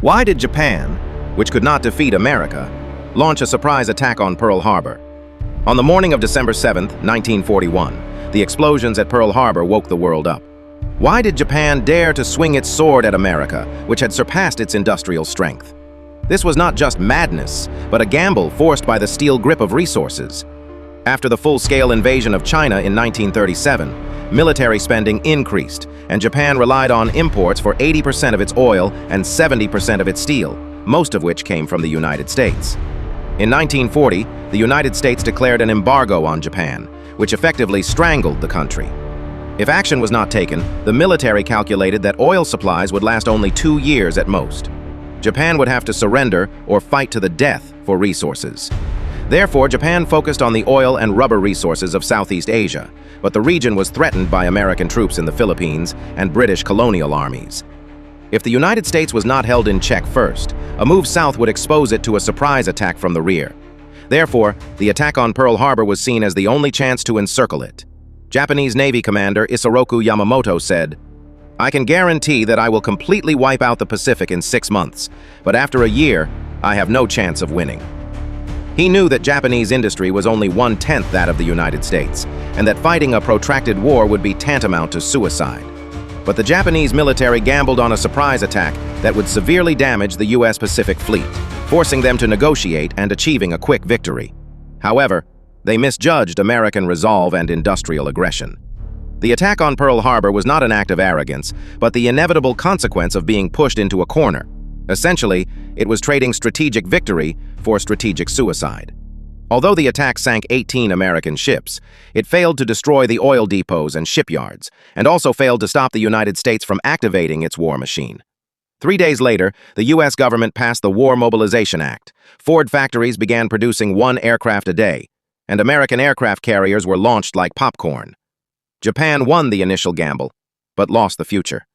Why did Japan, which could not defeat America, launch a surprise attack on Pearl Harbor? On the morning of December 7, 1941, the explosions at Pearl Harbor woke the world up. Why did Japan dare to swing its sword at America, which had surpassed its industrial strength? This was not just madness, but a gamble forced by the steel grip of resources. After the full-scale invasion of China in 1937, military spending increased, and Japan relied on imports for 80% of its oil and 70% of its steel, most of which came from the United States. In 1940, the United States declared an embargo on Japan, which effectively strangled the country. If action was not taken, the military calculated that oil supplies would last only 2 years at most. Japan would have to surrender or fight to the death for resources. Therefore, Japan focused on the oil and rubber resources of Southeast Asia, but the region was threatened by American troops in the Philippines and British colonial armies. If the United States was not held in check first, a move south would expose it to a surprise attack from the rear. Therefore, the attack on Pearl Harbor was seen as the only chance to encircle it. Japanese Navy Commander Isoroku Yamamoto said, "I can guarantee that I will completely wipe out the Pacific in 6 months, but after a year, I have no chance of winning." He knew that Japanese industry was only 1/10 that of the United States, and that fighting a protracted war would be tantamount to suicide. But the Japanese military gambled on a surprise attack that would severely damage the U.S. Pacific Fleet, forcing them to negotiate and achieving a quick victory. However, they misjudged American resolve and industrial aggression. The attack on Pearl Harbor was not an act of arrogance, but the inevitable consequence of being pushed into a corner. Essentially, it was trading strategic victory for strategic suicide. Although the attack sank 18 American ships, it failed to destroy the oil depots and shipyards, and also failed to stop the United States from activating its war machine. 3 days later, the U.S. government passed the War Mobilization Act. Ford factories began producing 1 aircraft a day, and American aircraft carriers were launched like popcorn. Japan won the initial gamble, but lost the future.